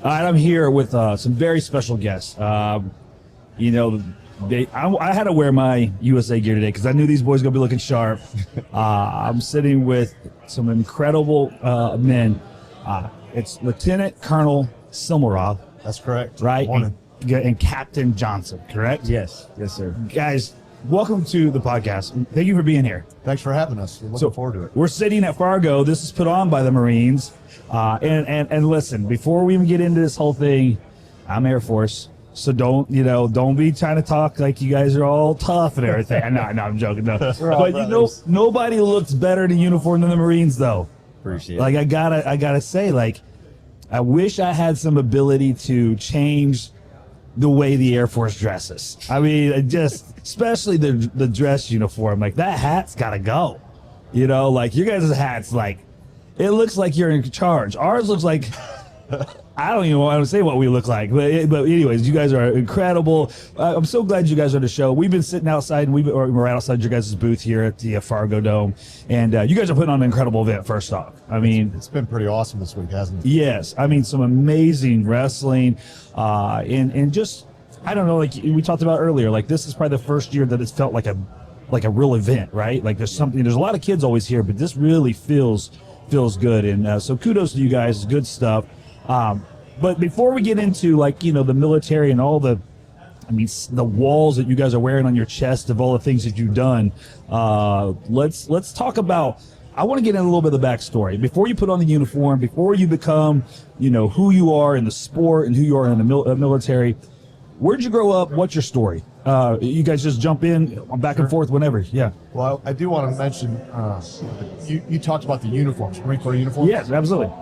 All right, I'm here with some very special guests. You know, I had to wear my USA gear today because I knew these boys gonna be looking sharp. I'm sitting with some incredible men. It's Lieutenant Colonel Semelroth. That's correct. Right? Morning. And Captain Johnson, correct? Yes, sir. Guys, welcome to the podcast. Thank you for being here. Thanks for having us. We're looking forward to it. We're sitting at Fargo. This is put on by the Marines. And listen, before we even get into this whole thing, I'm Air Force. So don't be trying to talk like you guys are all tough and everything. No, I'm joking. No. But nobody looks better in a uniform than the Marines, though. Appreciate it. I gotta say, I wish I had some ability to change the way the Air Force dresses. I mean, especially the dress uniform. That hat's gotta go. Your guys' hats, it looks like you're in charge. Ours looks like I don't even want to say what we look like, but anyways, you guys are incredible. I'm so glad you guys are on the show. We've been sitting outside, and we're right outside your guys' booth here at the Fargo Dome, and you guys are putting on an incredible event. First off, I mean, it's been pretty awesome this week, hasn't it? Yes, I mean some amazing wrestling, and just I don't know, like we talked about earlier, this is probably the first year that it's felt like a real event, right? There's a lot of kids always here, but this really feels good, and so kudos to you guys. Good stuff. But before we get into the military and all the walls that you guys are wearing on your chest of all the things that you've done, let's talk about. I want to get in a little bit of the backstory before you put on the uniform, before you become who you are in the sport and who you are in the military. Where'd you grow up? What's your story? You guys just jump in back and forth whenever. Yeah. Well, I do want to mention you talked about the uniforms, Marine Corps uniforms. Yes, absolutely.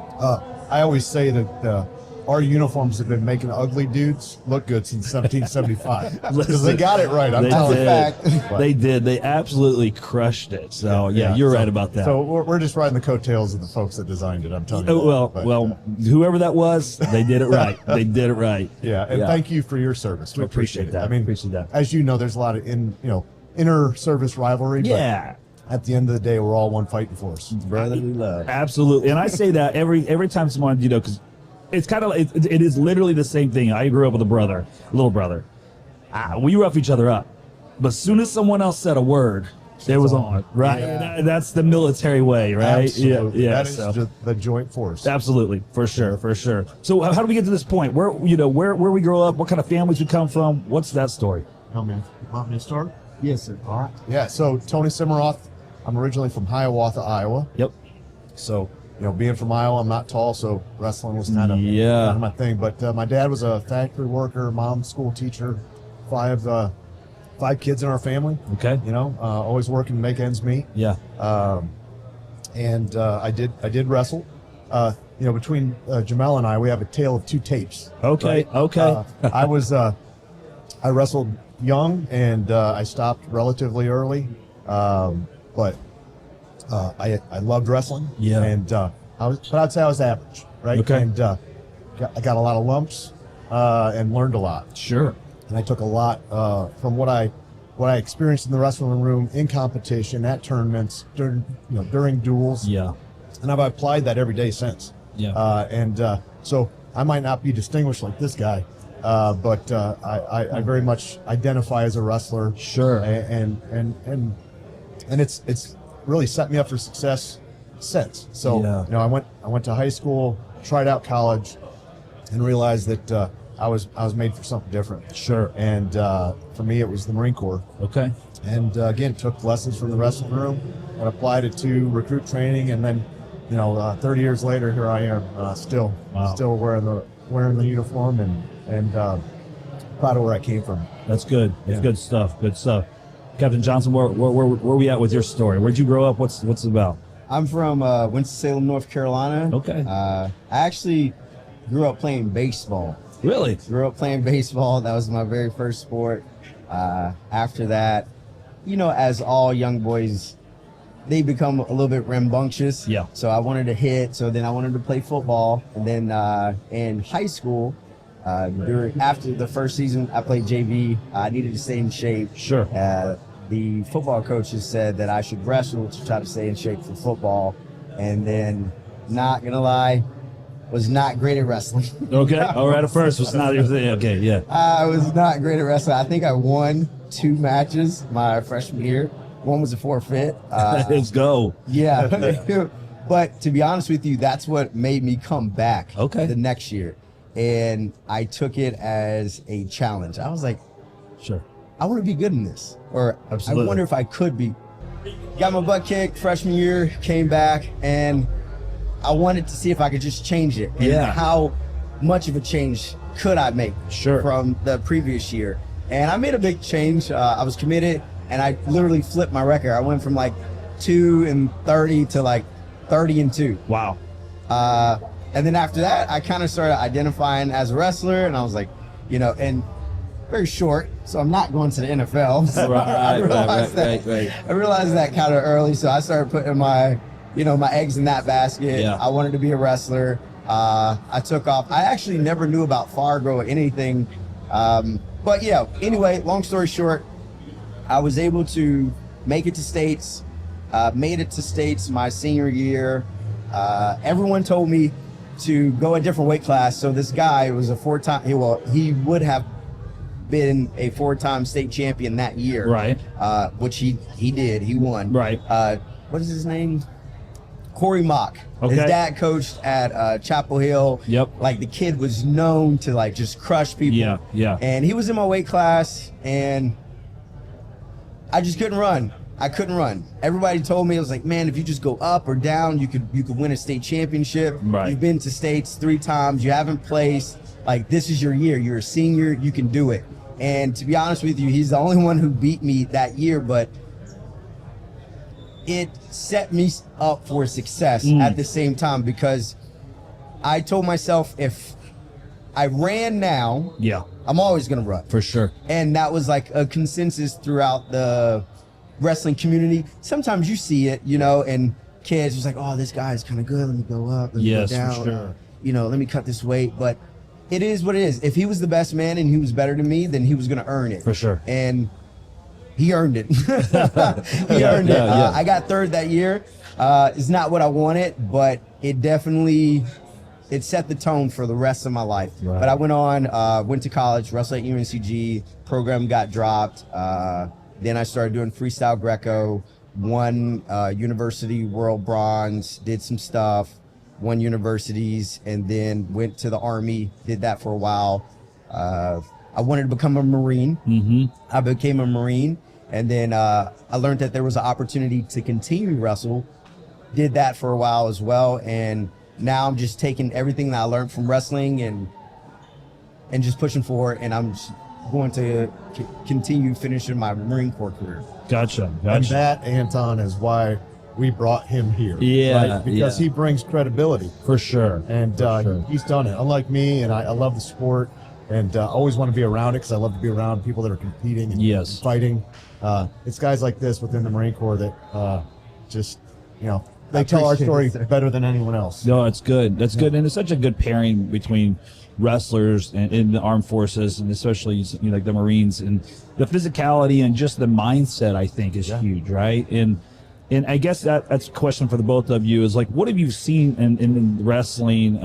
I always say that our uniforms have been making ugly dudes look good since 1775. Because they got it right. I'm telling you. They did. They absolutely crushed it. So, yeah, you're right about that. So we're just riding the coattails of the folks that designed it, I'm telling you. Well, whoever that was, they did it right. They did it right. Yeah, and thank you for your service. We appreciate that. Appreciate that. As you know, there's a lot of inter-service rivalry. Yeah. But at the end of the day, we're all one fighting force. Brotherly love. Absolutely. And I say that every time someone, because it's kind of, it is literally the same thing. I grew up with a little brother. We rough each other up. But as soon as someone else said a word, it was on, right? Yeah. That's the military way, right? Absolutely. Yeah. That is just the joint force. Absolutely. For sure. So how do we get to this point? Where we grow up, what kind of families we come from? What's that story? Want me to start? Yes, sir. All right. Yeah, so Tony Semelroth, I'm originally from Hiawatha, Iowa. Yep. So, being from Iowa, I'm not tall, so wrestling was kind of my thing. But my dad was a factory worker, mom school teacher, five kids in our family. Okay. Always working to make ends meet. Yeah. And I did wrestle. Between Jamel and I, we have a tale of two tapes. Okay. Right? Okay. I wrestled young, and I stopped relatively early. But I loved wrestling. Yeah. And I'd say I was average, right? Okay. And I got a lot of lumps and learned a lot. Sure. And I took a lot from what I experienced in the wrestling room, in competition, at tournaments, during duels. Yeah. And I've applied that every day since. Yeah. So I might not be distinguished like this guy, but I very much identify as a wrestler. Sure. And it's really set me up for success since. So I went to high school, tried out college, and realized that I was made for something different. Sure. And for me, it was the Marine Corps. Okay. And again, took lessons from the wrestling room and applied it to recruit training, and then 30 years later, here I am, still wearing the uniform and proud of where I came from. That's good. That's good stuff. Good stuff. Captain Johnson, where we at with your story? Where'd you grow up? What's it about? I'm from Winston-Salem, North Carolina. Okay. I actually grew up playing baseball. Really? Grew up playing baseball. That was my very first sport. After that, as all young boys, they become a little bit rambunctious. Yeah. So I wanted to hit. So then I wanted to play football. And then in high school, after the first season, I played JV. I needed to stay in shape. Sure. The football coaches said that I should wrestle to try to stay in shape for football. And then, not gonna lie, was not great at wrestling. Okay. All right. At first, it's not your thing. Okay. Yeah. I was not great at wrestling. I think I won 2 matches my freshman year. One was a forfeit. Let's go. Yeah. But to be honest with you, that's what made me come back the next year. And I took it as a challenge. I was like, Sure. I want to be good in this. Or Absolutely. I wonder if I could be. Got my butt kicked freshman year, came back, and I wanted to see if I could just change it. And how much of a change could I make from the previous year? And I made a big change. I was committed, and I literally flipped my record. I went from like 2-30 to like 30-2. Wow. And then after that, I kind of started identifying as a wrestler, and I was like, you know, and very short, so I'm not going to the NFL. So I realized that kind of early, so I started putting my eggs in that basket. Yeah. I wanted to be a wrestler. I took off. I actually never knew about Fargo or anything. But yeah, anyway, long story short, I was able to make it to States, made it to States my senior year. Everyone told me to go a different weight class. So this guy was a 4-time, he would have been a 4-time state champion that year. Right. Which he did, he won. Right. What is his name? Corey Mock. Okay. His dad coached at Chapel Hill. Yep. Like the kid was known to like just crush people. Yeah, yeah. And he was in my weight class, and I just couldn't run. I couldn't run. Everybody told me, it was like, man, if you just go up or down, you could win a state championship. Right. You've been to states 3 times. You haven't placed. Like, this is your year. You're a senior. You can do it. And to be honest with you, he's the only one who beat me that year, but it set me up for success at the same time, because I told myself, if I ran now, I'm always going to run. For sure. And that was like a consensus throughout the wrestling community. Sometimes you see it, you know, and kids just like, oh, this guy's kind of good. Let me go up. Let me go down. For sure. You know, let me cut this weight. But it is what it is. If he was the best man and he was better than me, then he was going to earn it. For sure. And he earned it. He earned it. I got 3rd that year. It's not what I wanted, but it definitely, it set the tone for the rest of my life. Right. But I went on, went to college, wrestled at UNCG, program got dropped. Then I started doing freestyle Greco, won university world bronze, did some stuff, won universities, and then went to the Army, did that for a while. I wanted to become a Marine. I became a Marine, and then I learned that there was an opportunity to continue to wrestle. Did that for a while as well, and now I'm just taking everything that I learned from wrestling and just pushing forward, and I'm just going to continue finishing my Marine Corps career. Gotcha. And that, Anton, is why we brought him here. Yeah. Right? Because he brings credibility. For sure. And he's done it. Unlike me, and I love the sport, and always want to be around it, because I love to be around people that are competing and fighting. It's guys like this within the Marine Corps that just, you know, they tell our story better than anyone else. No, it's good. That's good. And it's such a good pairing between wrestlers and in the armed forces, and especially, you know, like the Marines, and the physicality and just the mindset, I think, is huge, right? And I guess that's a question for the both of you, is like, what have you seen in wrestling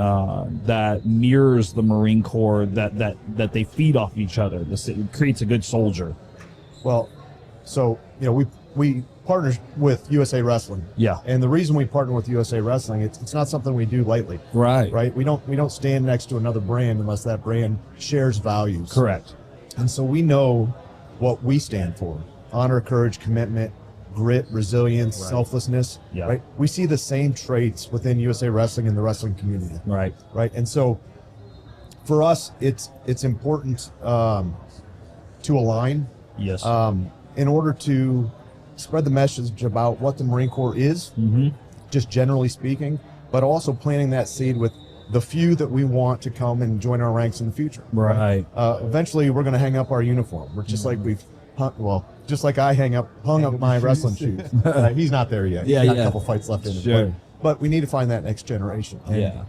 that mirrors the Marine Corps, that they feed off each other? It creates a good soldier. Well, so, you know, we partner with USA Wrestling. Yeah. And the reason we partner with USA Wrestling, it's not something we do lightly. Right. Right. We don't stand next to another brand unless that brand shares values. Correct. And so we know what we stand for: honor, courage, commitment, grit, resilience, selflessness. Yeah. Right. We see the same traits within USA Wrestling and the wrestling community. Right. Right. And so for us, it's important to align. Yes. In order to spread the message about what the Marine Corps is, just generally speaking, but also planting that seed with the few that we want to come and join our ranks in the future. Right. Eventually, we're going to hang up our uniform. We're just like just like I hung up my wrestling shoes. He's not there yet. Yeah, He's got a couple fights left in him. Sure. But we need to find that next generation. Yeah.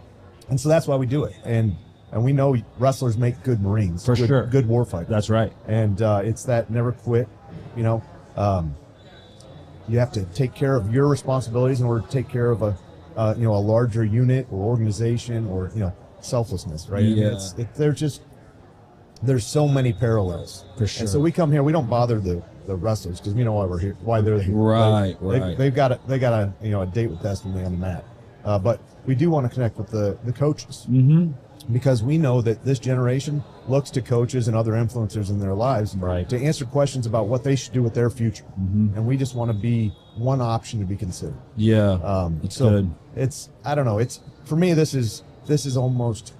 And so that's why we do it. And we know wrestlers make good Marines. For sure. Good war fighters. That's right. And it's that never quit, you know. You have to take care of your responsibilities in order to take care of a larger unit or organization or, selflessness, right? Yeah. I mean, there's so many parallels. For sure. And so we come here, we don't bother the wrestlers because we know why we're here, why they're here. Right, They- right. They've got a date with destiny on the mat. But we do want to connect with the coaches because we know that this generation looks to coaches and other influencers in their lives Right. to answer questions about what they should do with their future. And we just want to be one option to be considered. Yeah. It's So good. I don't know. For me, this is almost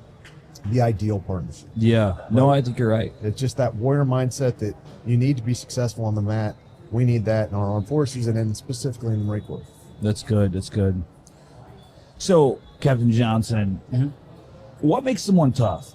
the ideal partnership. Yeah. No, I think you're right. It's just that warrior mindset that you need to be successful on the mat. We need that in our armed forces and then specifically in the Marine Corps. That's good. That's good. So, Captain Johnson, what makes someone tough?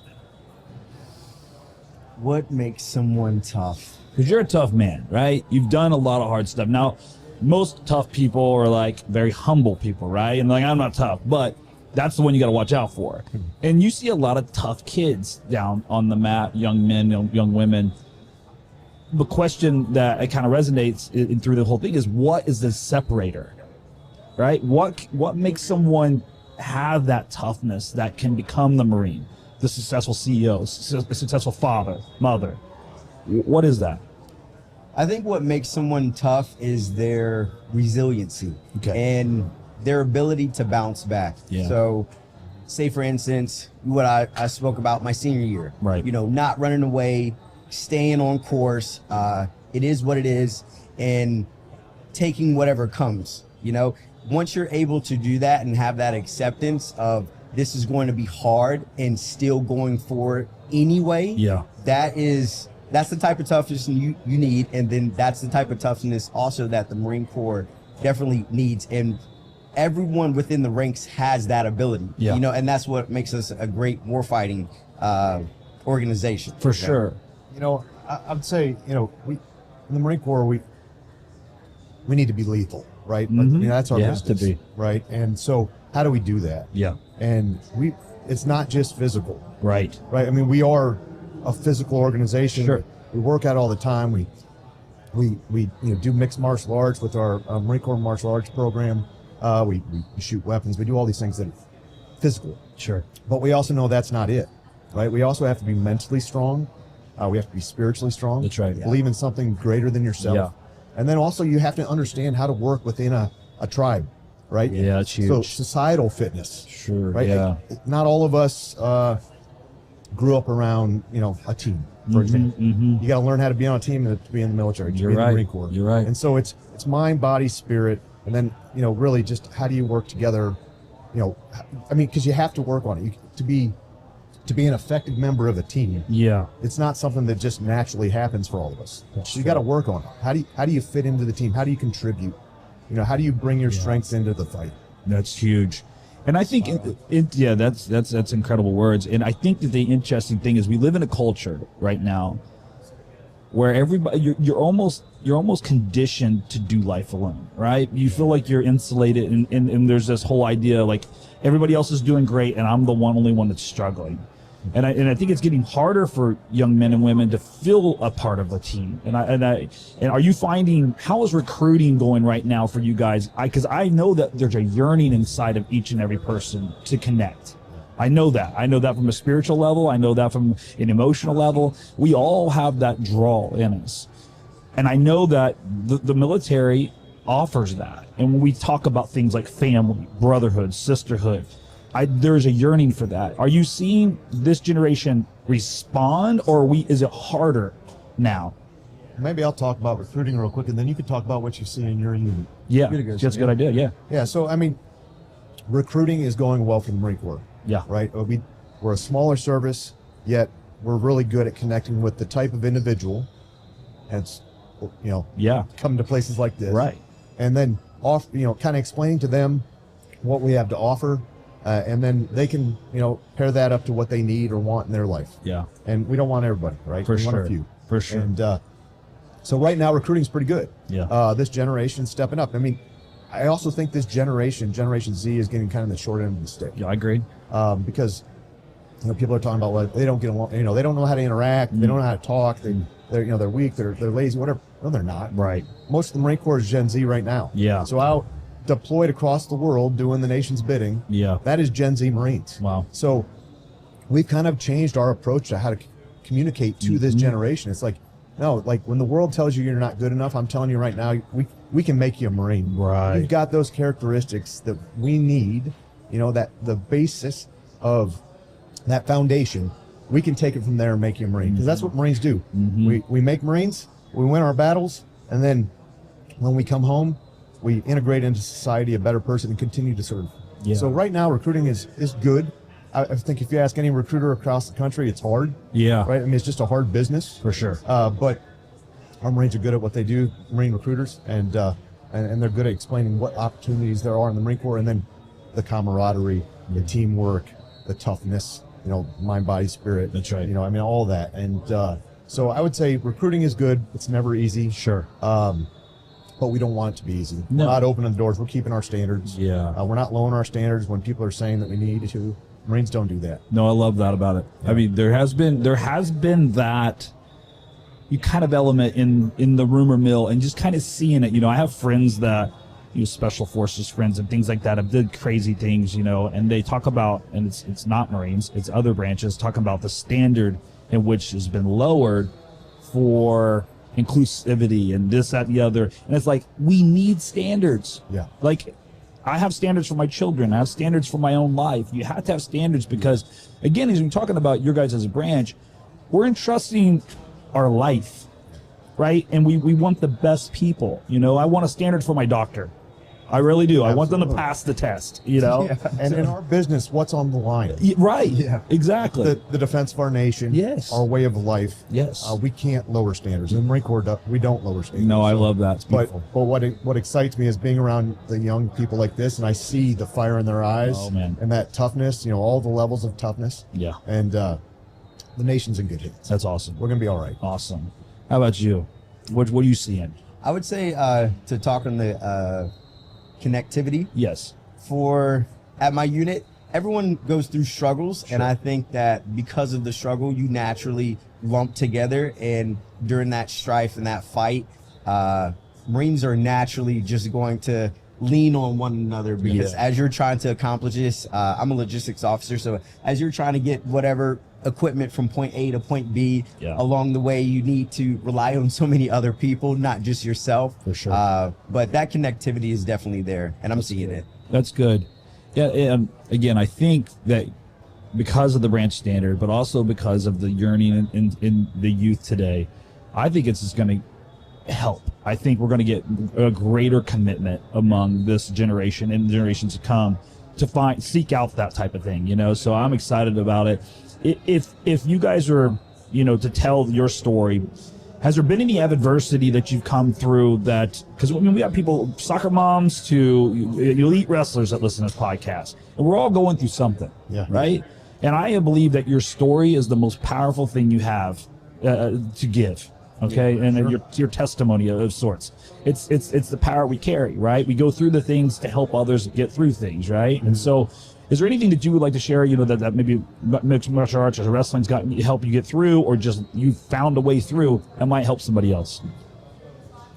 What makes someone tough? Because you're a tough man, right? You've done a lot of hard stuff. Now, most tough people are like very humble people, right? And like, I'm not tough, but that's the one you got to watch out for. And you see a lot of tough kids down on the mat, young men, young women. The question that it kind of resonates through the whole thing is, what is the separator, right? What makes someone have that toughness that can become the Marine, the successful CEO, the successful father, mother? What is that? I think what makes someone tough is their resiliency and their ability to bounce back. Yeah. So, say for instance, what I spoke about my senior year. Right. Not running away, staying on course. It is what it is, and taking whatever comes. Once you're able to do that and have that acceptance of this is going to be hard and still going forward anyway. Yeah. That's the type of toughness you need, and then that's the type of toughness also that the Marine Corps definitely needs, and everyone within the ranks has that ability. Yeah. And that's what makes us a great warfighting organization. For sure. I'd say, we in the Marine Corps, we need to be lethal, right? That's our Yeah, business, to be. right? And so how do we do that? Yeah. And it's not just physical, Right. right? I mean, we are a physical organization. Sure. We work out all the time. We do mixed martial arts with our Marine Corps martial arts program. We shoot weapons. We do all these things that are physical. Sure. But we also know that's not it, right? We also have to be mentally strong. We have to be spiritually strong. That's right. Believe in something greater than yourself. Yeah. And then also you have to understand how to work within a tribe, right? Yeah, that's huge. So societal fitness. Sure. Right? Yeah. Not all of us grew up around, a team, for example. You got to learn how to be on a team to be in the military, to You're be in the right. Marine Corps. You're right. And so it's mind, body, spirit, and then, really just how do you work together, because you have to work on it. To be an effective member of a team, Yeah. it's not something that just naturally happens for all of us. That's So you true. got to work on it. How do you fit into the team? How do you contribute? How do you bring your strengths into the fight? That's huge. And I think, that's incredible words. And I think that the interesting thing is we live in a culture right now where everybody, you're almost conditioned to do life alone, right? You feel like you're insulated, and there's this whole idea like everybody else is doing great and I'm the only one that's struggling. And I think it's getting harder for young men and women to feel a part of a team. And are you finding, how is recruiting going right now for you guys? Because I know that there's a yearning inside of each and every person to connect. I know that from a spiritual level. I know that from an emotional level. We all have that draw in us. And I know that the military offers that. And when we talk about things like family, brotherhood, sisterhood, there's a yearning for that. Are you seeing this generation respond, or is it harder now? Maybe I'll talk about recruiting real quick, and then you can talk about what you see in your unit. Yeah, that's a good idea. Yeah. Yeah, so, recruiting is going well for the Marine Corps. Yeah. Right? We're a smaller service, yet we're really good at connecting with the type of individual, hence, Yeah. come to places like this. Right. And then, kind of explaining to them what we have to offer, and then they can, pair that up to what they need or want in their life. Yeah. And we don't want everybody, right? For we want sure. a few. For sure. And so right now, recruiting's pretty good. Yeah. This generation's stepping up. I also think this Generation Z, is getting kind of the short end of the stick. Yeah, I agree. Because people are talking about they don't get along. They don't know how to interact. They don't know how to talk. They're weak. They're lazy. Whatever. No, they're not. Right. Most of the Marine Corps is Gen Z right now. Yeah. So out deployed across the world doing the nation's bidding. Yeah. That is Gen Z Marines. Wow. So we've kind of changed our approach to how to communicate to this generation. It's like, no, like when the world tells you you're not good enough, I'm telling you right now, we can make you a Marine. Right. You've got those characteristics that we need, you know, that the basis of that foundation, we can take it from there and make you a Marine. Because that's what Marines do. We make Marines, we win our battles, and then when we come home, we integrate into society a better person and continue to serve. Yeah. So right now, recruiting is good. I think if you ask any recruiter across the country, it's hard. Yeah. Right? I mean, it's just a hard business. For sure. But our Marines are good at what they do, Marine recruiters, and they're good at explaining what opportunities there are in the Marine Corps, and then the camaraderie, the teamwork, the toughness, you know, mind, body, spirit. That's right. You know, I mean, all that. And so I would say recruiting is good. It's never easy. Sure. But we don't want it to be easy. No. We're not opening the doors. We're keeping our standards. Yeah. We're not lowering our standards when people are saying that we need to. Marines don't do that. No, I love that about it. I mean, there has been that you kind of element in the rumor mill, and just kind of seeing it. You know, I have friends that, you know, special forces friends and things like that have did crazy things, you know, and they talk about, and it's not Marines, it's other branches, talking about the standard in which has been lowered for inclusivity and this, that, and the other. And it's like, we need standards. Yeah. Like, I have standards for my children. I have standards for my own life. You have to have standards because, again, as we're talking about your guys as a branch, we're entrusting our life, right? And we want the best people. You know, I want a standard for my doctor. I really do. I want them to pass the test, you know? Yeah. And in our business, what's on the line? Right. Yeah. Exactly. The defense of our nation. Yes. Our way of life. Yes. We can't lower standards. In the Marine Corps, we don't lower standards. No, I love that. It's But beautiful. what excites me is being around the young people like this, and I see the fire in their eyes. Oh, man. And that toughness, you know, all the levels of toughness. Yeah. And the nation's in good hands. That's awesome. We're going to be all right. Awesome. How about you? What are you seeing? I would say to talk on the connectivity Yes. at my unit, everyone goes through struggles, and I think that because of the struggle, you naturally lump together, and during that strife and that fight, Marines are naturally just going to lean on one another, because as you're trying to accomplish this, I'm a logistics officer, so as you're trying to get whatever equipment from point A to point B, along the way, you need to rely on so many other people, not just yourself. For sure. But that connectivity is definitely there, and I'm seeing it. That's good. Yeah, and again, I think that because of the branch standard, but also because of the yearning in the youth today, I think it's just going to help. I think we're going to get a greater commitment among this generation and generations to come to seek out that type of thing, you know? So I'm excited about it. If you guys are, you know, to tell your story, has there been any adversity that you've come through that, because I mean, we have people, soccer moms to elite wrestlers that listen to this podcast, and we're all going through something, right? And I believe that your story is the most powerful thing you have to give, okay? And your testimony of sorts. It's the power we carry, right? We go through the things to help others get through things, right? And so, is there anything that you would like to share, you know, that maybe mixed martial arts or wrestling's got help you get through, or just you found a way through that might help somebody else?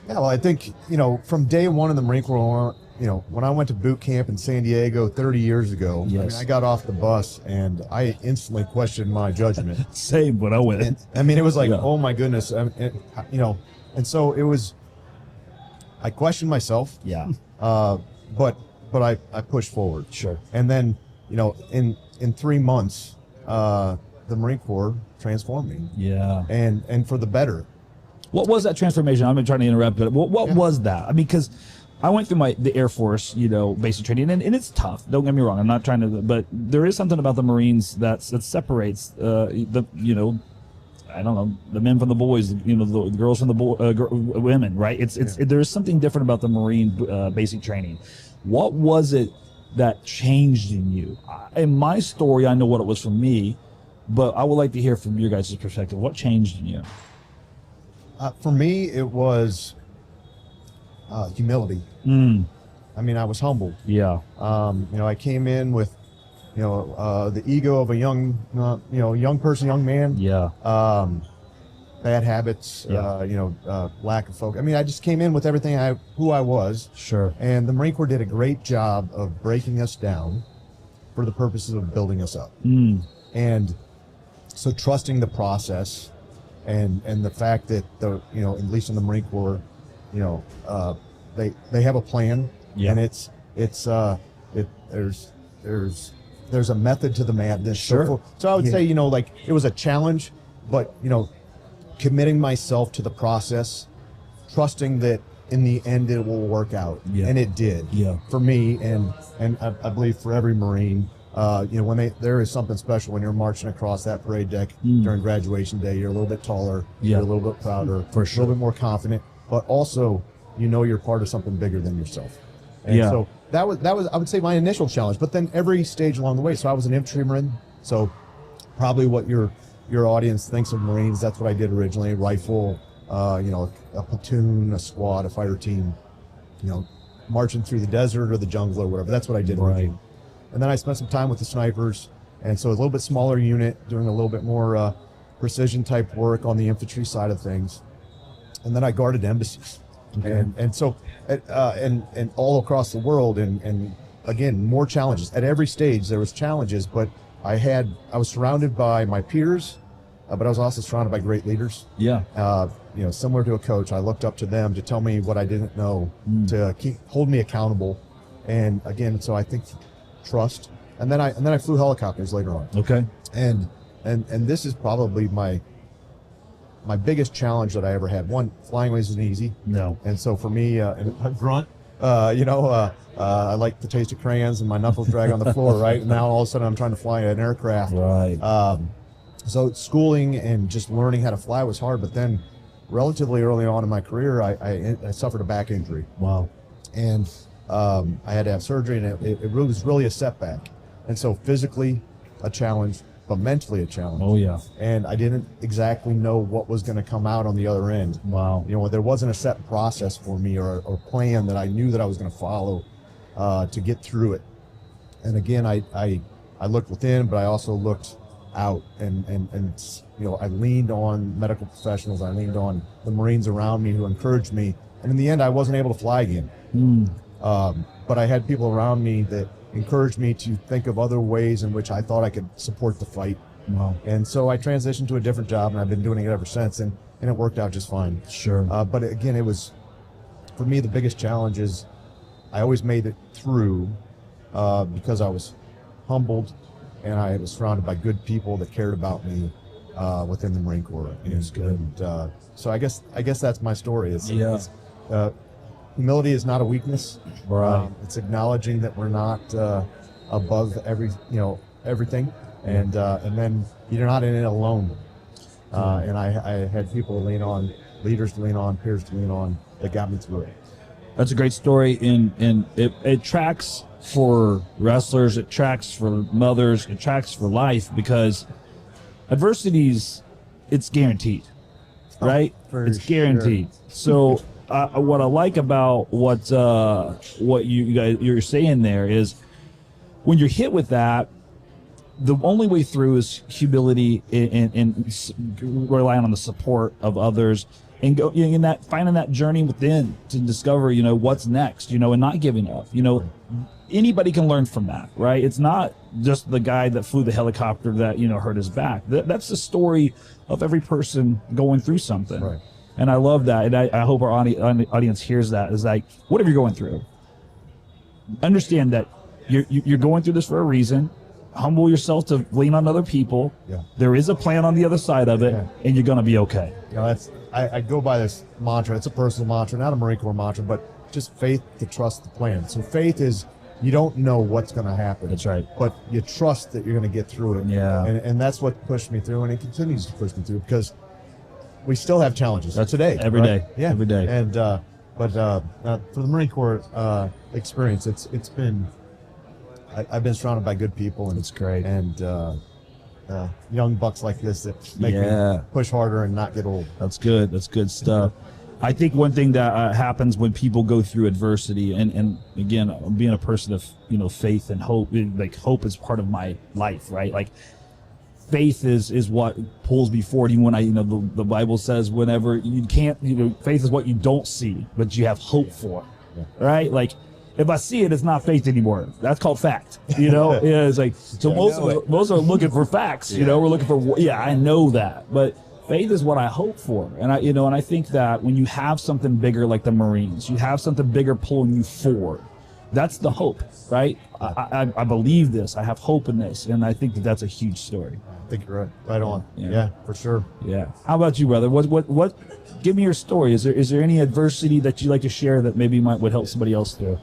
Yeah, well, I think, you know, from day one in the Marine Corps, you know, when I went to boot camp in San Diego 30 years ago, I mean, I got off the bus and I instantly questioned my judgment. Same when I went. And, I mean, it was like, oh my goodness, you know, and so it was, I questioned myself. Yeah. But I pushed forward. Sure. And then, you know, in 3 months, the Marine Corps transformed me. Yeah. And for the better. What was that transformation? I'm trying to interrupt, but what was that? I mean, because I went through the Air Force, you know, basic training, and it's tough. Don't get me wrong. I'm not trying to, but there is something about the Marines that separates the, you know, I don't know, the men from the boys, you know, the girls from the women, right? There is something different about the Marine basic training. What was it that changed in you? In my story, I know what it was for me, but I would like to hear from your guys' perspective. What changed in you? For me, it was humility. I mean, I was humbled. Yeah. You know, I came in with, you know, the ego of a young person, young man. Yeah. bad habits, Yeah. lack of focus. I mean, I just came in with everything who I was. Sure. And the Marine Corps did a great job of breaking us down for the purposes of building us up. And so trusting the process and the fact that at least in the Marine Corps, they have a plan, Yeah. and there's a method to the madness. Sure. So I would say, it was a challenge, but committing myself to the process, trusting that in the end it will work out. Yeah. And it did. Yeah. For me, and I believe for every Marine. When there is something special when you're marching across that parade deck during graduation day. You're a little bit taller, Yeah. you're a little bit prouder, For sure. a little bit more confident, but also you're part of something bigger than yourself. And Yeah. so that was I would say my initial challenge. But then every stage along the way. So I was an infantryman. So probably what your audience thinks of Marines, that's what I did originally. Rifle, a platoon, a squad, a fighter team, marching through the desert or the jungle or whatever. That's what I did originally. And then I spent some time with the snipers, and so a little bit smaller unit, doing a little bit more precision type work on the infantry side of things. And then I guarded embassies, and so and all across the world, and again more challenges at every stage. There was challenges, but I was surrounded by my peers, but I was also surrounded by great leaders. Yeah. Similar to a coach, I looked up to them to tell me what I didn't know, to hold me accountable, and again, so I think. Trust, and then I flew helicopters later on. Okay. And this is probably my biggest challenge that I ever had. One, flying wasn't easy. No. And so for me, and a grunt, I like the taste of crayons and my knuckles drag on the floor, right? And now all of a sudden I'm trying to fly an aircraft. Right. So schooling and just learning how to fly was hard. But then, relatively early on in my career, I suffered a back injury. Wow. And I had to have surgery, and it was really a setback. And so physically a challenge, but mentally a challenge. Oh yeah. And I didn't exactly know what was going to come out on the other end. Wow. There wasn't a set process for me or plan that I knew that I was going to follow to get through it. And again, I looked within, but I also looked out, and I leaned on medical professionals. I leaned on the Marines around me who encouraged me. And in the end, I wasn't able to fly again. But I had people around me that encouraged me to think of other ways in which I thought I could support the fight. Wow. And so I transitioned to a different job, and I've been doing it ever since, and it worked out just fine. Sure. But again, it was, for me, the biggest challenge is I always made it through because I was humbled, and I was surrounded by good people that cared about me within the Marine Corps. That's good. And, so I guess that's my story. Humility is not a weakness. Right. It's acknowledging that we're not above everything, and then you're not in it alone. And I had people to lean on, leaders to lean on, peers to lean on, that got me through it. That's a great story, and it tracks for wrestlers, it tracks for mothers, it tracks for life, because adversity's, it's guaranteed, right? It's guaranteed. So what I like about what you're saying there is, when you're hit with that, the only way through is humility and relying on the support of others, and go in that, finding that journey within to discover what's next, and not giving up. Anybody can learn from that, right? It's not just the guy that flew the helicopter that hurt his back. That's the story of every person going through something. Right. And I love that, and I hope our audience hears that. Is like, whatever you're going through, understand that you're going through this for a reason. Humble yourself to lean on other people. Yeah. There is a plan on the other side of it, Yeah. and you're gonna be okay. I go by this mantra. It's a personal mantra, not a Marine Corps mantra, but just faith to trust the plan. So faith is, you don't know what's going to happen. That's right. But you trust that you're going to get through it. Yeah. And that's what pushed me through, and it continues to push me through, because we still have challenges. That's today. every right? day. Yeah. Every day. And but for the Marine Corps experience, it's been, I've been surrounded by good people, and That's great. And young bucks like this that make Yeah. me push harder and not get old. That's good. That's good stuff. I think one thing that happens when people go through adversity, and again, being a person of faith and hope, like hope is part of my life, right? Like, faith is what pulls me forward. Even when the Bible says whenever you can't, faith is what you don't see, but you have hope for, right? Like, if I see it, it's not faith anymore. That's called fact. It's like, so most are looking for facts. We're looking for, I know that, but faith is what I hope for. And I think that when you have something bigger like the Marines, you have something bigger pulling you forward. That's the hope, right? I believe this. I have hope in this, and I think that's a huge story. I think you're right on. Yeah, for sure. Yeah. How about you, brother? What? Give me your story. Is there any adversity that you'd like to share that maybe would help somebody else through?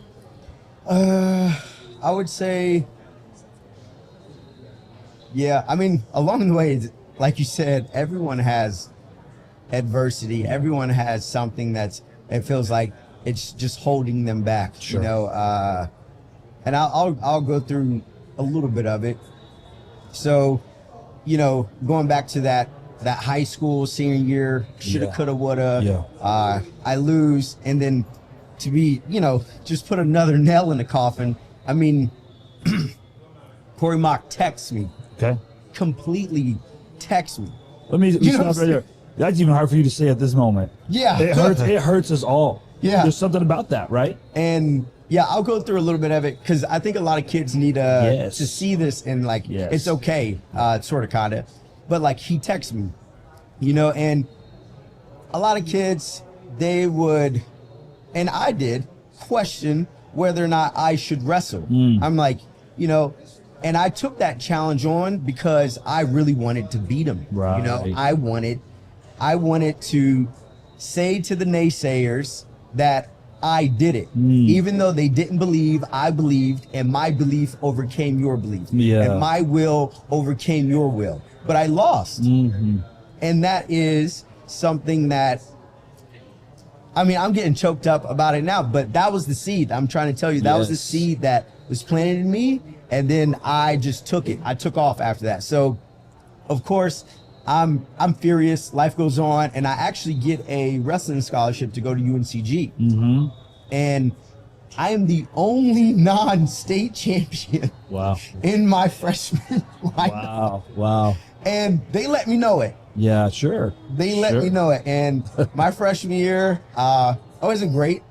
I would say, I mean, along the way, like you said, everyone has adversity. Everyone has something it feels like it's just holding them back, sure. And I'll go through a little bit of it. So, going back to that high school senior year, shoulda, coulda, woulda. I lose, and then to be, just put another nail in the coffin. I mean, Corey Mock texts me. Okay. Completely texts me. Let me stop right there. That's even hard for you to say at this moment. Yeah. It hurts. It hurts us all. Yeah. There's something about that, right? And I'll go through a little bit of it because I think a lot of kids need to see this and it's okay, sort of, kind of. But he texts me, and a lot of kids, they would, and I did, question whether or not I should wrestle. I'm like, and I took that challenge on because I really wanted to beat him. Right. I wanted to say to the naysayers that I did it. Even though they didn't believe, I believed, and my belief overcame your belief. And my will overcame your will. But I lost. And that is something that, I mean, I'm getting choked up about it now, but that was the seed. I'm trying to tell you, that was the seed that was planted in me, and then I just took it. I took off after that. So, of course, I'm furious. Life goes on, and I actually get a wrestling scholarship to go to UNCG. And I am the only non-state champion in my freshman life. Wow. And they let me know it. Yeah, sure. They let me know it. And my freshman year, I wasn't great,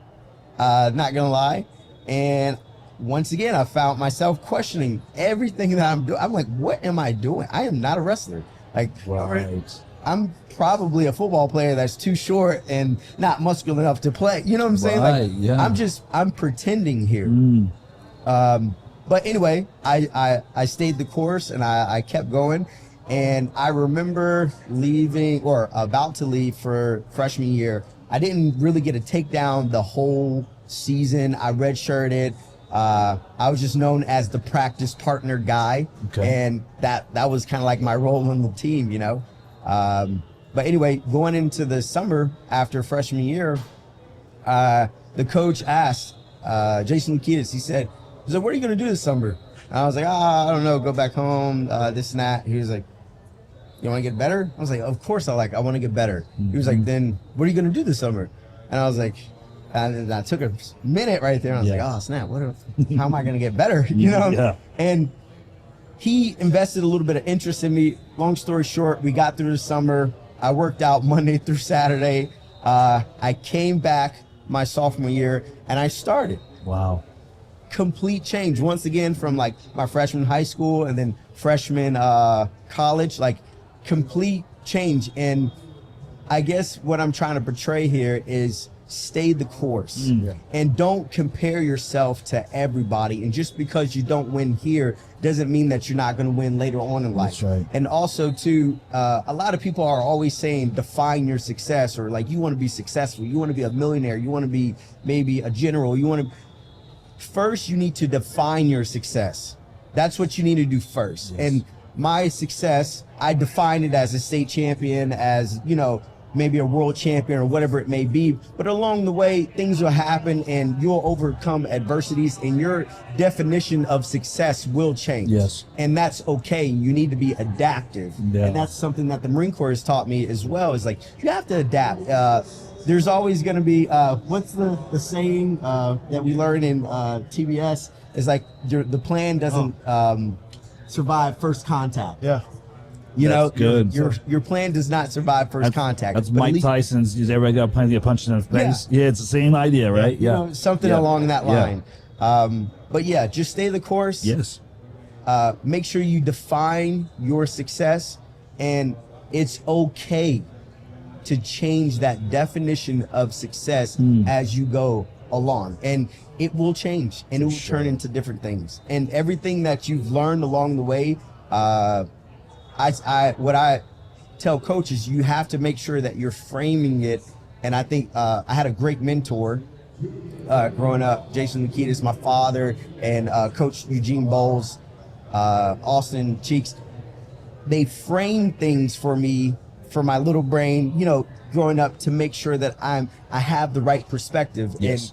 not gonna lie. And once again, I found myself questioning everything that I'm doing. I'm like, what am I doing? I am not a wrestler. I'm probably a football player that's too short and not muscular enough to play. You know what I'm saying? I'm pretending here. But anyway, I stayed the course and I kept going. And I remember leaving, or about to leave for freshman year. I didn't really get a takedown the whole season. I redshirted. I was just known as the practice partner guy. And that was kind of like my role on the team, But anyway, going into the summer after freshman year, the coach asked Jason Lukitas, he said, what are you going to do this summer? And I was like, I don't know, go back home, this and that. He was like, you want to get better? I was like, of course I want to get better. He was like, then what are you going to do this summer? And I was like, and I took a minute right there. And I was like, oh, snap. How am I going to get better? And he invested a little bit of interest in me. Long story short, we got through the summer. I worked out Monday through Saturday. I came back my sophomore year and I started. Wow. Complete change once again from my freshman high school and then freshman college, complete change. And I guess what I'm trying to portray here is stay the course and don't compare yourself to everybody. And just because you don't win here doesn't mean that you're not going to win later on in life. That's right. And also too, a lot of people are always saying define your success, or you want to be successful, you want to be a millionaire, you want to be maybe a general, first you need to define your success. That's what you need to do first. And my success, I define it as a state champion, as maybe a world champion or whatever it may be. But along the way, things will happen and you'll overcome adversities, and your definition of success will change. Yes. And that's okay. You need to be adaptive. And that's something that the Marine Corps has taught me as well, is you have to adapt. There's always going to be, what's the saying that we learn in TBS is the plan doesn't survive first contact. Yeah. You know, good. your plan does not survive first contact. That's But at Mike least- Tyson's. Everybody got plenty of punch in the face. Yeah, it's the same idea, right? You know, something along that Yeah. line. But yeah, just stay the course. Yes. Make sure you define your success, and it's okay to change that definition of success as you go along, and it will change and it will turn into different things. And everything that you've learned along the way, what I tell coaches, you have to make sure that you're framing it. And I think I had a great mentor growing up. Jason Lukitas, my father, and Coach Eugene Bowles, Austin Cheeks. They frame things for me, for my little brain, you know, growing up, to make sure that I have the right perspective. Yes. And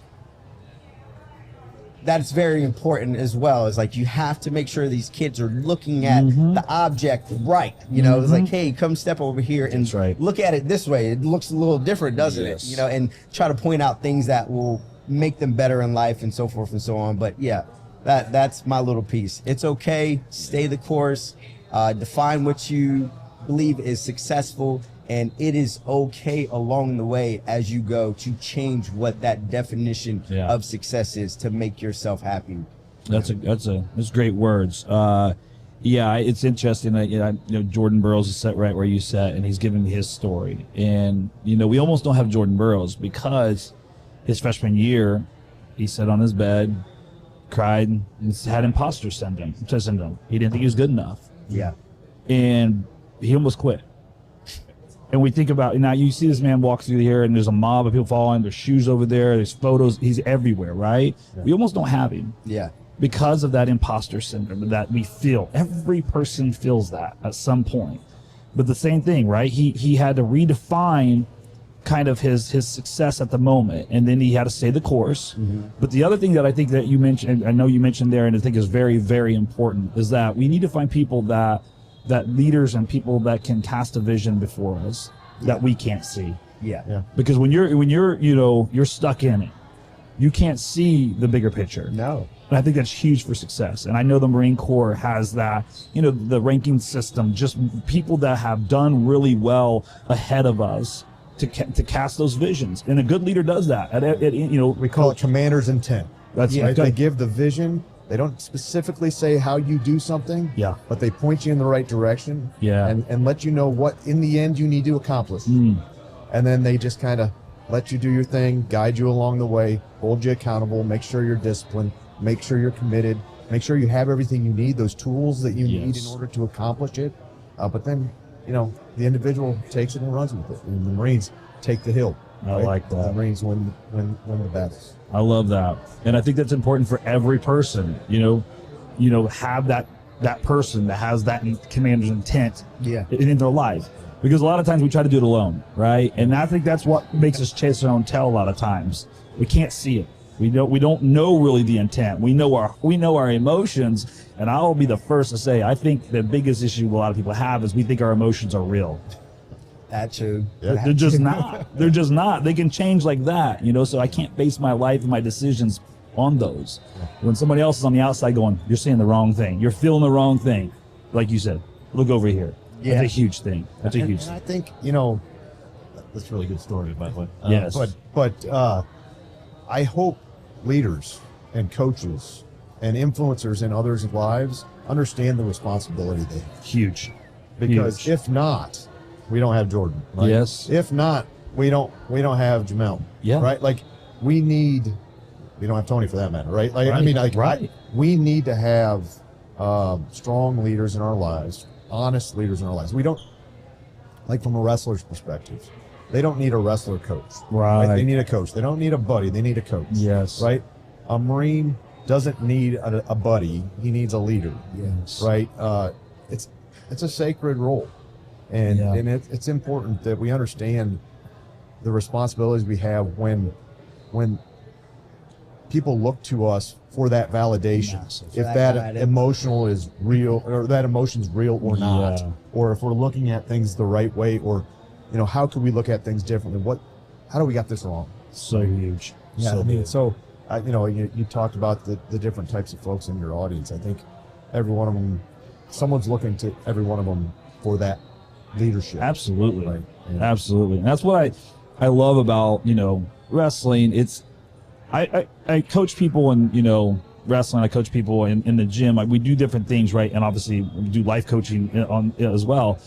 that's very important as well. Is like, you have to make sure these kids are looking at the object right. You know, it's like, hey, come step over here and That's right. look at it this way. It looks a little different, doesn't Yes. it? You know, and try to point out things that will make them better in life and so forth and so on. But yeah, that's my little piece. It's okay. Stay the course. Define what you believe is successful, and it is okay along the way as you go to change what that definition of success is to make yourself happy. That's great words. Yeah, it's interesting that, you know, Jordan Burroughs is set right where you sat, and he's giving his story. And, you know, we almost don't have Jordan Burroughs because his freshman year, he sat on his bed, cried, and had imposter syndrome. He didn't think he was good enough. Yeah. And he almost quit. And we think about, now you see this man walk through here and there's a mob of people following, there's shoes over there, there's photos, he's everywhere, right? Yeah. We almost don't have him. Yeah. Because of that imposter syndrome that we feel. Every person feels that at some point. But the same thing, right? He had to redefine kind of his success at the moment, and then he had to stay the course. But the other thing that I think that you mentioned, I know you mentioned there, and I think is very, very important, is that we need to find people that leaders and people that can cast a vision before us that we can't see. Yeah. Because when you're you know, you're stuck in it, you can't see the bigger picture. No. And I think that's huge for success. And I know the Marine Corps has that, you know, the ranking system, just people that have done really well ahead of us to cast those visions. And a good leader does that. You know, We call it commander's intent. That's right. right. They give the vision. They don't specifically say how you do something, but they point you in the right direction, and let you know what in the end you need to accomplish. And then they just kind of let you do your thing, guide you along the way, hold you accountable, make sure you're disciplined, make sure you're committed, make sure you have everything you need, those tools that you need in order to accomplish it. But then, you know, the individual takes it and runs with it, and the Marines take the hill. I like that. The Marines win the battles. I love that. And I think that's important for every person, you know, have that person that has that commander's intent in their life. Because a lot of times we try to do it alone, right? And I think that's what makes us chase our own tail a lot of times. We can't see it. We don't know really the intent. We know our emotions, and I'll be the first to say, I think the biggest issue a lot of people have is we think our emotions are real. That's true. They're just not. They're just not. They can change like that, you know, so I can't base my life and my decisions on those. When somebody else is on the outside going, you're saying the wrong thing, you're feeling the wrong thing, like you said, look over here. That's a huge thing. That's a huge thing. And I think, you know, that's a really good story, by the way. Yes. But I hope leaders and coaches and influencers in others' lives understand the responsibility they have. Huge. Because if not, we don't have Jordan. Right? Yes. If not, we don't have Jamel. Yeah. Right. Like we don't have Tony for that matter. Right. Like, right. I mean, like, right. We need to have strong leaders in our lives, honest leaders in our lives. We don't, like from a wrestler's perspective, they don't need a wrestler coach. Right. They need a coach. They don't need a buddy. They need a coach. Yes. Right. A Marine doesn't need a buddy. He needs a leader. Yes. Right. It's a sacred role. And it's important that we understand the responsibilities we have when people look to us for that validation. If that emotional is real, or that emotion's real or not, or if we're looking at things the right way, or, you know, how could we look at things differently? How do we got this wrong? So huge. Yeah, so I mean, big. so you know, you talked about the different types of folks in your audience. I think every one of them, someone's looking to every one of them for that leadership. Absolutely. Right. And Absolutely. And that's what I love about, wrestling. It's, I coach people in, wrestling. I coach people in the gym. We do different things, right? And obviously we do life coaching as well.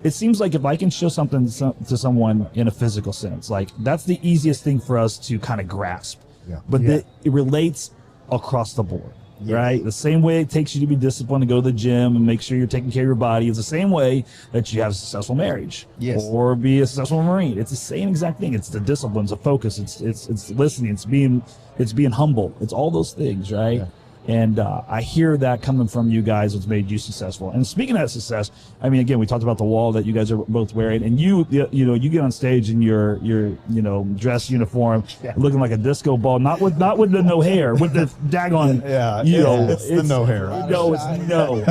It seems like if I can show something to someone in a physical sense, like that's the easiest thing for us to kind of grasp. Yeah. But Yeah. it relates across the board, right? The same way it takes you to be disciplined to go to the gym and make sure you're taking care of your body is the same way that you have a successful marriage, Yes. or be a successful Marine. It's the same exact thing. It's the disciplines, the focus. It's listening. It's being humble. It's all those things, right? Yeah. And I hear that coming from you guys, what's made you successful. And speaking of that success, I mean, again, we talked about the wall that you guys are both wearing, and you get on stage in your dress uniform, looking like a disco ball, not with the no hair, with the daggone, it's the no hair.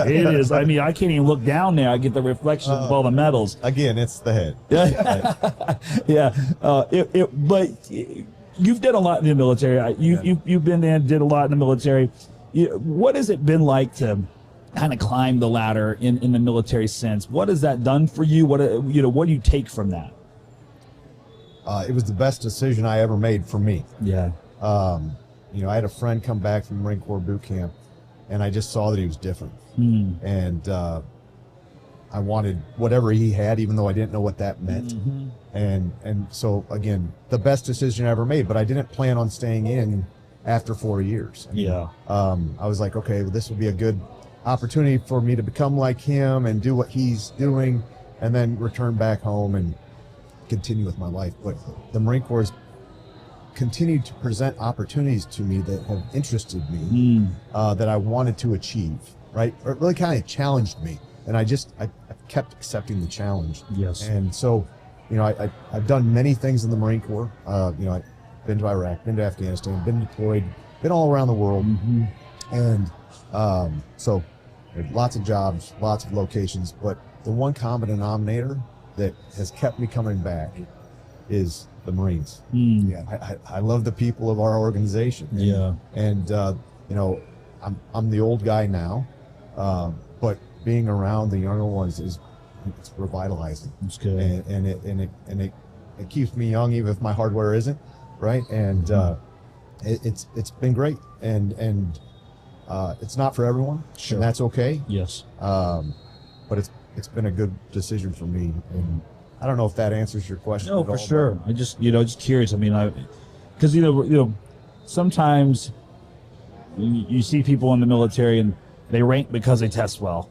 It is. I mean, I can't even look down there. I get the reflection of all the medals. Again, it's the head. Yeah. But you've done a lot in the military. You've been there and did a lot in the military. What has it been like to kind of climb the ladder in the military sense? What has that done for you? What do you take from that? It was the best decision I ever made for me. Yeah. I had a friend come back from Marine Corps boot camp, and I just saw that he was different. And I wanted whatever he had, even though I didn't know what that meant. And so, again, the best decision I ever made, but I didn't plan on staying in after 4 years. I was like, okay, well, this would be a good opportunity for me to become like him and do what he's doing, and then return back home and continue with my life. But the Marine Corps has continued to present opportunities to me that have interested me, that I wanted to achieve, right? Or it really kind of challenged me. And I kept accepting the challenge. Yes. And so, I've done many things in the Marine Corps. I've been to Iraq, been to Afghanistan, been deployed, been all around the world. And so lots of jobs, lots of locations, but the one common denominator that has kept me coming back is the Marines. I love the people of our organization. And I'm the old guy now, but being around the younger ones it's revitalizing. That's good. And it keeps me young, even if my hardware isn't, right? And it's been great. And it's not for everyone, Sure. and that's okay. Yes. But it's been a good decision for me. And I don't know if that answers your question. No, at for all, sure. I just curious. I mean, because sometimes you see people in the military and they rank because they test well,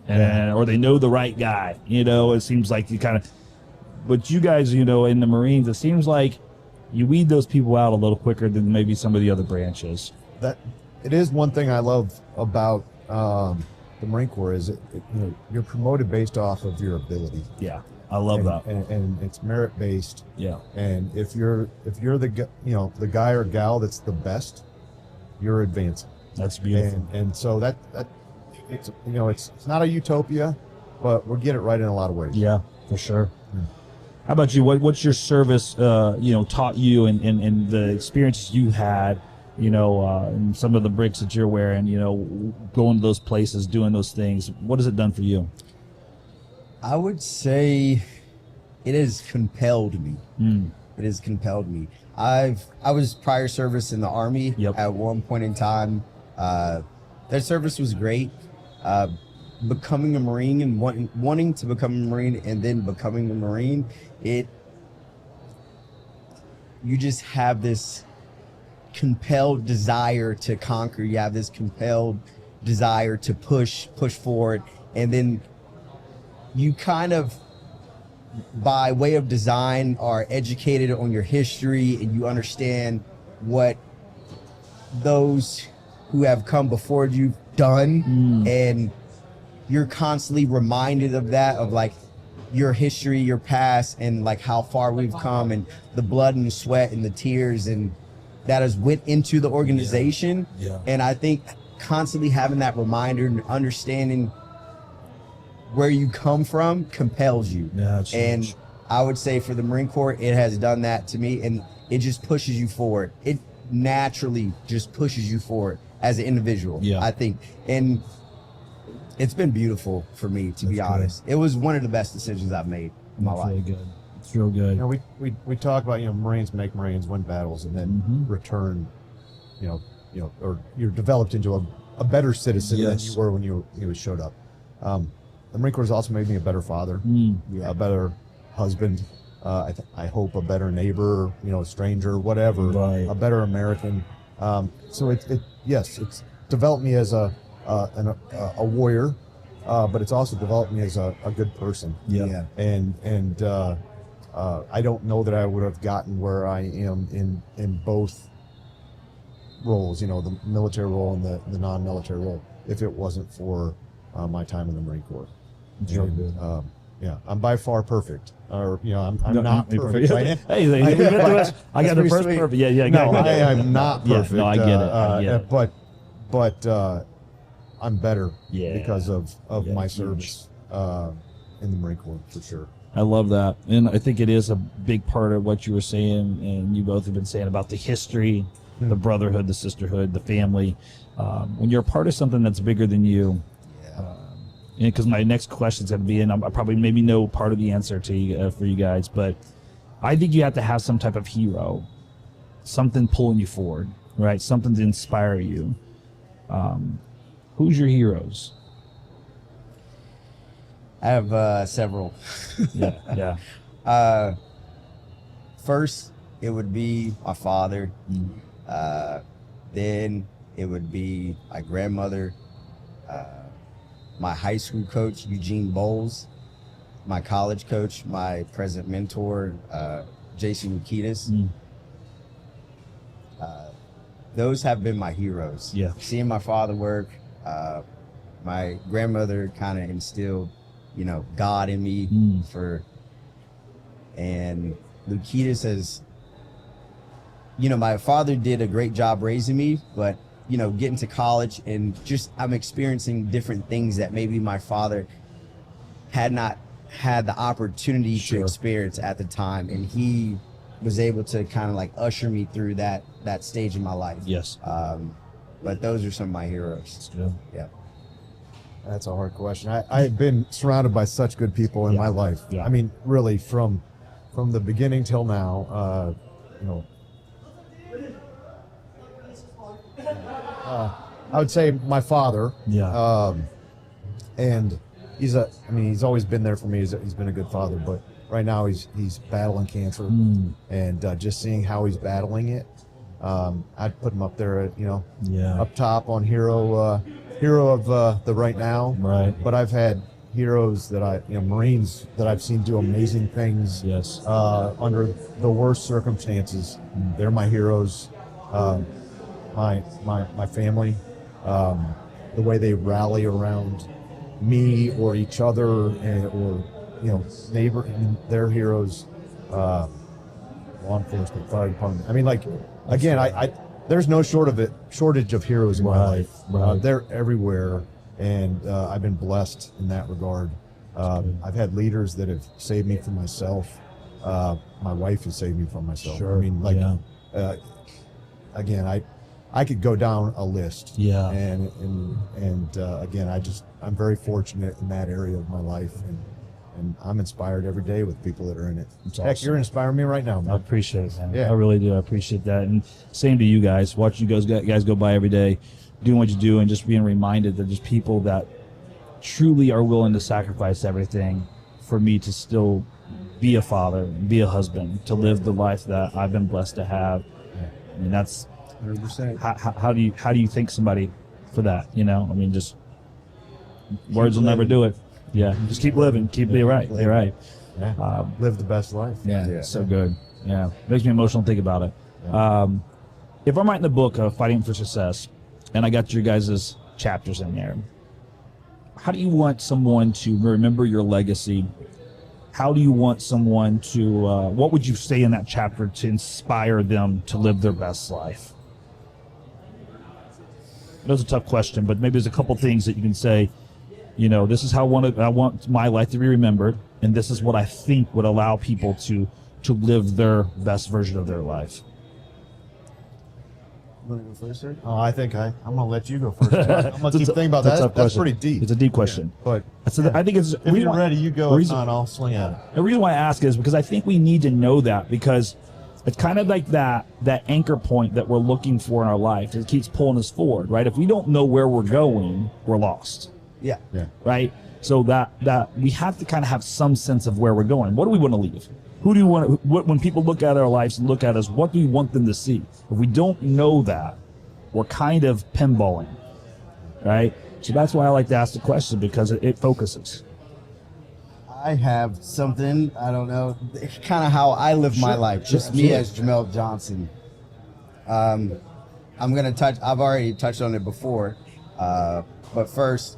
or they know the right guy. It seems like you kind of. But you guys, in the Marines, it seems like you weed those people out a little quicker than maybe some of the other branches. That it is one thing I love about the Marine Corps is you're promoted based off of your ability. Yeah, I love that. And it's merit based. Yeah. And if you're the guy or gal that's the best, you're advancing. That's beautiful. And so that it's it's not a utopia, but we'll get it right in a lot of ways. Yeah, for sure. How about you? What's your service taught you and the experiences you had, and some of the bricks that you're wearing, going to those places, doing those things? What has it done for you? I would say it has compelled me. It has compelled me. I was prior service in the Army. Yep. At one point in time. That service was great. Becoming a Marine and wanting to become a Marine and then becoming a Marine, you just have this compelled desire to conquer. You have this compelled desire to push forward, and then you kind of, by way of design, are educated on your history, and you understand what those who have come before you done, and you're constantly reminded of that, of like your history, your past, and like how far we've come, and the blood and the sweat and the tears and that has went into the organization. And I think constantly having that reminder and understanding where you come from compels you. And I would say for the Marine Corps, it has done that to me, and it just pushes you forward. It naturally just pushes you forward as an individual, I think. And It's been beautiful for me, to be That's good. honest. It was one of the best decisions I've made in my That's life. really good. It's real good. You know, we talk about, you know, Marines make Marines, win battles, and then Mm-hmm. return, or you're developed into a better citizen than Yes. you were when you showed up. The Marine Corps has also made me a better father, Yeah. a better husband. I hope a better neighbor, you know, a stranger, whatever, Right. a better American. So it's developed me as a warrior, but it's also developed me as a good person. Yeah. And I don't know that I would have gotten where I am in both roles, you know, the military role and the non-military role, if it wasn't for my time in the Marine Corps. It's real And, good. yeah, I'm by far perfect, or you know, I'm No, not you're perfect. Right? Hey, we went through it. I got the That's first pretty perfect. Yeah, No, go ahead. I am not Yeah, perfect. no, I get it. I get it. But I'm better Yeah, because of yeah, my huge. service in the Marine Corps, for sure. I love that. And I think it is a big part of what you were saying, and you both have been saying about the history, the brotherhood, the sisterhood, the family. When you're a part of something that's bigger than you, because my next question is going to be, and I probably maybe know part of the answer to you, for you guys, but I think you have to have some type of hero, something pulling you forward, right? Something to inspire you. Who's your heroes? I have several. Yeah. First, it would be my father. Then it would be my grandmother, my high school coach, Eugene Bowles, my college coach, my present mentor, Jason Lukitas. Those have been my heroes. Yeah. Seeing my father work, my grandmother kind of instilled, you know, God in me and Lukitas has, you know, my father did a great job raising me, but, you know, getting to college and just, I'm experiencing different things that maybe my father had not had the opportunity to experience at the time. And he was able to kind of like usher me through that stage in my life. Yes. But those are some of my heroes. Yeah. That's a hard question. I've been surrounded by such good people in my life. Yeah. I mean, really, from the beginning till now, you know, I would say my father. Yeah. And he's always been there for me. He's been a good father, but right now he's battling cancer, and just seeing how he's battling it, I'd put him up there, you know, up top on hero of the right now. Right. But I've had heroes that Marines that I've seen do amazing things. Yes. Under the worst circumstances. They're my heroes. My family, the way they rally around me or each other, or you know, neighbor, their heroes, law enforcement, fire department. I mean, like, again, I there's no shortage of heroes in my life. Right. They're everywhere, and I've been blessed in that regard. I've had leaders that have saved me from myself. My wife has saved me from myself. Sure. I mean, like, again, I could go down a list. Yeah. And again, I'm very fortunate in that area of my life, and I'm inspired every day with people that are in it. That's Heck, awesome. you're inspiring me right now, I man. appreciate it, man. Yeah. I really do. I appreciate that. And same to you guys. Watching you guys go by every day, doing what you do, and just being reminded that there's people that truly are willing to sacrifice everything for me to still be a father, be a husband, to live the life that I've been blessed to have. I mean, that's 100%. how do you thank somebody for that? You know, I mean, just words will never do it. Yeah, just keep living, you're right. You're right. Yeah. Live the best life. Yeah, so good. Yeah, makes me emotional to think about it. If I'm writing the book of Fighting for Success, and I got your guys' chapters in there, how do you want someone to remember your legacy? How do you want someone to, what would you say in that chapter to inspire them to live their best life? That's a tough question, but maybe there's a couple things that you can say, you know, this is how I want my life to be remembered, and this is what I think would allow people to live their best version of their life. Want to go first, sir? Oh, I think I'm gonna let you go first. I'm gonna keep thinking about It's a that. tough That's question. pretty deep. It's a deep question. But So I think it's. if you're ready, you go. If reason- not, I'll swing at it. The reason why I ask is because I think we need to know that, because it's kind of like that anchor point that we're looking for in our life. It keeps pulling us forward, right? If we don't know where we're going, we're lost, Yeah. Yeah. right? So that we have to kind of have some sense of where we're going. What do we want to leave? Who do you want to, when people look at our lives and look at us, what do we want them to see? If we don't know that, we're kind of pinballing, right? So that's why I like to ask the question, because it focuses. I have something, I don't know, it's kind of how I live my life, just me as Capt Johnson. I'm going to touch, I've already touched on it before, but first,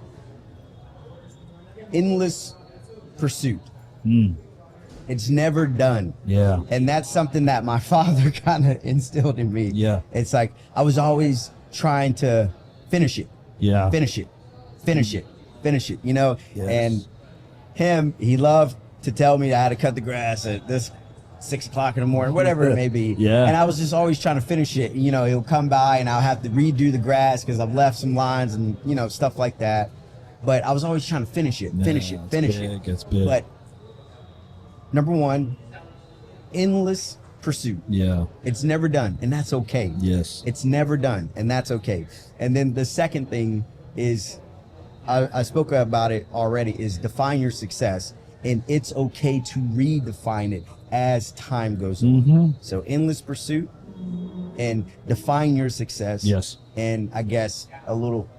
endless pursuit. It's never done. Yeah. And that's something that my father kind of instilled in me. Yeah. It's like I was always trying to finish it, Yeah. finish it, finish it, finish it, you know? Yes. And he loved to tell me I had to cut the grass at this 6 o'clock in the morning, whatever it may be. Yeah. And I was just always trying to finish it. You know, he'll come by and I'll have to redo the grass because I've left some lines and, you know, stuff like that. But I was always trying to finish it, finish it, finish it. It's big. But number one, endless pursuit. Yeah. It's never done, and that's okay. Yes. It's never done, and that's okay. And then the second thing is, I spoke about it already, is define your success, and it's okay to redefine it as time goes on. So endless pursuit and define your success. Yes. And I guess a little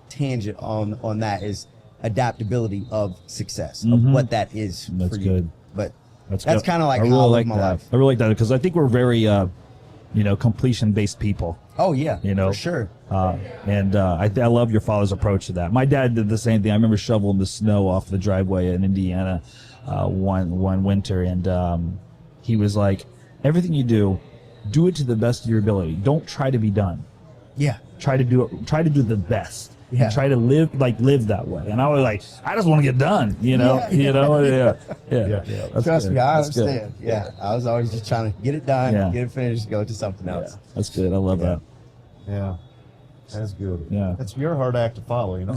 tangent on that is adaptability of success, of what that is That's for you. good. But That's that's good. kind of like I how really I live like my that. life. I really like that, because I think we're very, completion-based people. Oh yeah, You know, for sure. I love your father's approach to that. My dad did the same thing. I remember shoveling the snow off the driveway in Indiana one winter, and he was like, "Everything you do it to the best of your ability. Don't try to be done. Yeah. Try to do it. Try to do the best. Yeah. And try to live that way." And I was like, I just want to get done. Yeah. That's Trust good. me, I That's good. understand. Yeah. I was always just trying to get it done, Yeah. get it finished, go to something else. That's good. I love that. Yeah. That's good. Yeah. That's your hard act to follow, you know.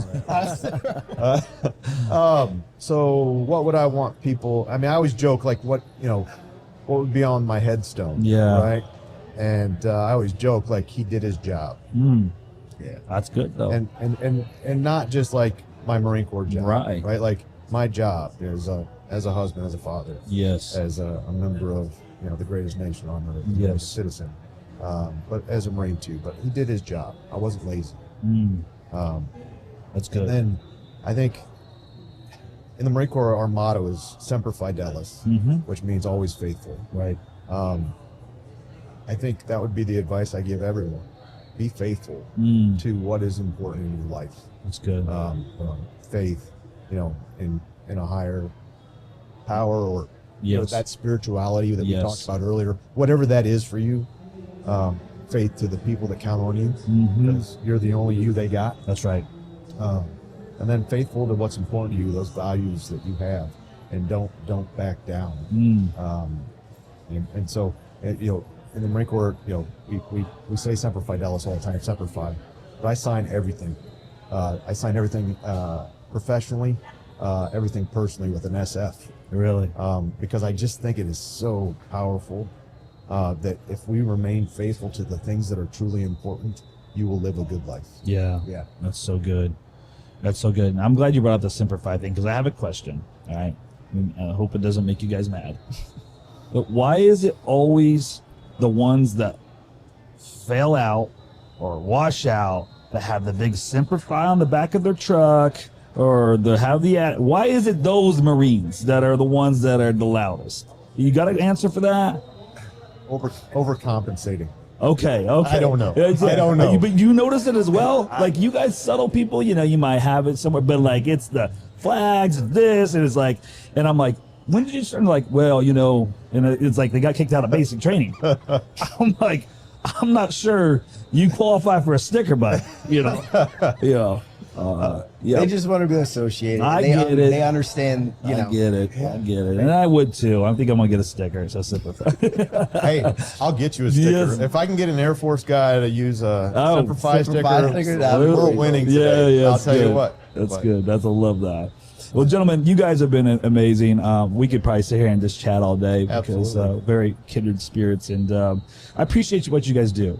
So what would I want people? I mean, I always joke like, what would be on my headstone? Yeah. Right. And I always joke like he did his job. Yeah. That's good though. And not just like my Marine Corps job. Right. Right. Like my job is as a husband, as a father, Yes. as a member of the greatest nation on earth, Yes. as a citizen, but as a Marine too. But he did his job. I wasn't lazy. That's good. And then I think in the Marine Corps, our motto is Semper Fidelis, which means always faithful. Right. I think that would be the advice I give everyone. Be faithful to what is important in your life. That's good. Faith, in a higher power, or Yes. that spirituality that we Yes. talked about earlier. Whatever that is for you, faith to the people that count on you, because you're the only you they got. That's right. And then faithful to what's important to you, those values that you have, and don't back down. And so, in the Marine Corps, we say Semper Fidelis all the time, Semper Fi, but I sign everything. I sign everything professionally, everything personally with an SF. Really. Because I just think it is so powerful that if we remain faithful to the things that are truly important, you will live a good life. Yeah. Yeah. That's so good. That's so good. And I'm glad you brought up the Simplify thing, because I have a question. All right. I hope it doesn't make you guys mad. But why is it always the ones that fail out or wash out that have the big Simplify on the back of their truck, or why is it those Marines that are the ones that are the loudest? You got an answer for that? Overcompensating. Okay. I don't know. I don't know. But you notice it as well? Like, you guys subtle people, you might have it somewhere, but like, it's the flags and this, and it's like, and I'm like, when did you start? Like, well, and it's like they got kicked out of basic training. I'm like, I'm not sure you qualify for a sticker, but, They just want to be associated. I they get it. They understand, you know. I get it. I get it. And I would too. I think I'm going to get a sticker. So simple. Hey, I'll get you a sticker. Yes. If I can get an Air Force guy to use a Semper Fi Semper Fi sticker, sticker, that'd be we're great. winning Yeah, today. yeah. I'll that's tell good. you what. That's But- good. I love that. Well, gentlemen, you guys have been amazing. We could probably sit here and just chat all day because Absolutely. very kindred spirits. And I appreciate what you guys do.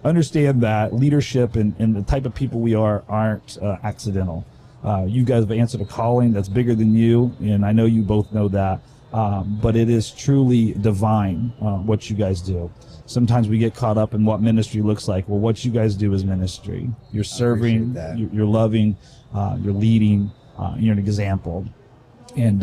Understand that leadership and the type of people we aren't accidental. You guys have answered a calling that's bigger than you, and I know you both know that. But it is truly divine what you guys do. Sometimes we get caught up in what ministry looks like. Well, what you guys do is ministry. You're serving, that. you're loving, you're leading, you're an example. And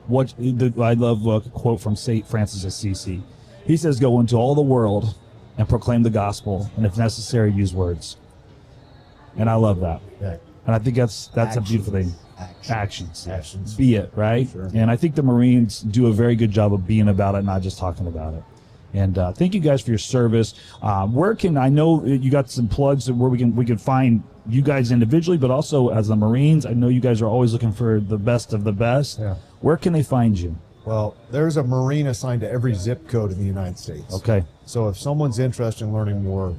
what I love a quote from St. Francis of Assisi. He says, "Go into all the world and proclaim the gospel, and if necessary, use words." And I love that. Yeah. And I think that's a beautiful thing. Actions. Actions. Be it, right? Sure. And I think the Marines do a very good job of being about it, not just talking about it. And thank you guys for your service. Where can I know you got some plugs where we can find you guys individually, but also as the Marines? I know you guys are always looking for the best of the best. Yeah. Where can they find you? Well, there's a Marine assigned to every zip code in the United States. Okay. So if someone's interested in learning more,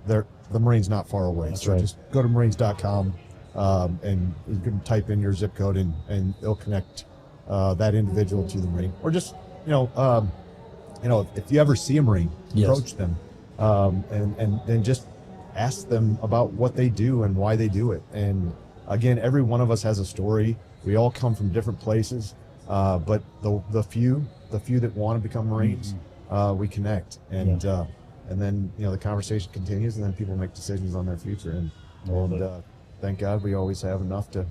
the Marine's not far away. That's so right. just go to marines.com and you can type in your zip code and it'll connect that individual to the Marine. Or just, if you ever see a Marine, Yes. approach them and then just ask them about what they do and why they do it. And again, every one of us has a story. We all come from different places, but the few that want to become Marines, we connect, and then the conversation continues, and then people make decisions on their future. And thank God we always have enough to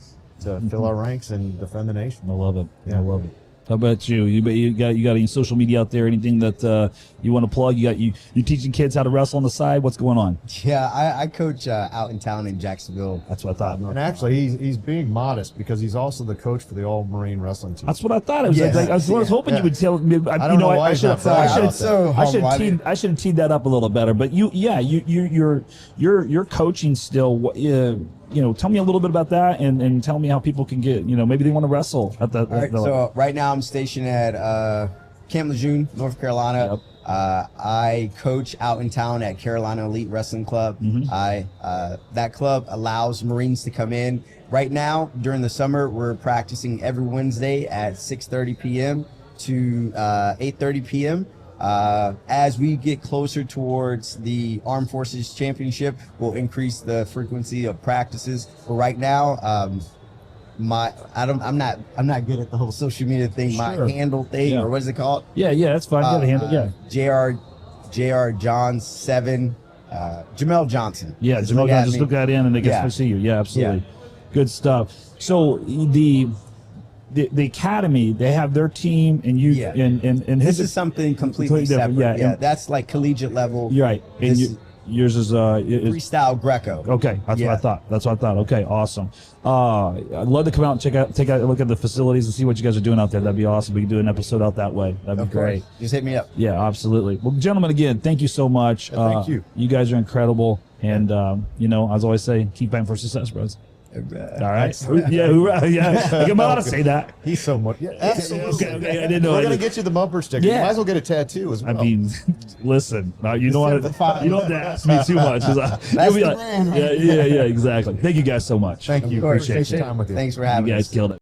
fill our ranks and defend the nation. I love it. Yeah. I love it. How about you? You got any social media out there? Anything that you want to plug? You teaching kids how to wrestle on the side? What's going on? Yeah, I coach out in town in Jacksonville. That's what I thought. And actually, he's being modest because he's also the coach for the All Marine Wrestling team. That's what I thought. It was Yes. I was hoping you would tell me. I don't know why he's not proud about that. So I should humble. have teed that up a little better. But you're coaching still. Tell me a little bit about that, and tell me how people can get. Maybe they want to wrestle at that. All right, so right now I'm stationed at Camp Lejeune, North Carolina. Yep. I coach out in town at Carolina Elite Wrestling Club. That club allows Marines to come in. Right now, during the summer, we're practicing every Wednesday at 6:30 p.m. to 8:30 p.m. As we get closer towards the Armed Forces Championship, we'll increase the frequency of practices. But right now, I'm not good at the whole social media thing. Sure. My handle thing, Yeah. or what is it called? Yeah, that's fine. You got to handle. Yeah, JR John 7, Jamel Johnson. yeah. Just Jamal, look at just me. look that in, and they get Yeah. to see you. Yeah, absolutely. Good stuff. So the academy, they have their team, and you Yeah. and This his is something completely different. separate. Yeah, Yeah, that's like collegiate level. you're right. And This yours is freestyle Greco. okay. That's what I thought. That's what I thought. Okay, awesome. I'd love to come out and take a look at the facilities and see what you guys are doing out there. That'd be awesome. We can do an episode out that way. That'd Of be great. course. Just hit me up. Yeah, absolutely. Well, gentlemen, again, thank you so much. Thank you. You guys are incredible, and as I always say, keep fighting for success, bros. All right. Yeah, hoorah. Yeah. Come on, say that. He's so much. Yeah, absolutely. Okay. I didn't know. We're I gonna didn't- get you the bumper sticker. Yeah. You might as well get a tattoo as I well. mean, listen. You don't want to. You don't have to ask me too much. 'Cause you'll be the like, brand, yeah, right? yeah, exactly. Thank you guys so much. Thank you. Of course. Appreciate your time with you. Thanks for You having guys us. killed it.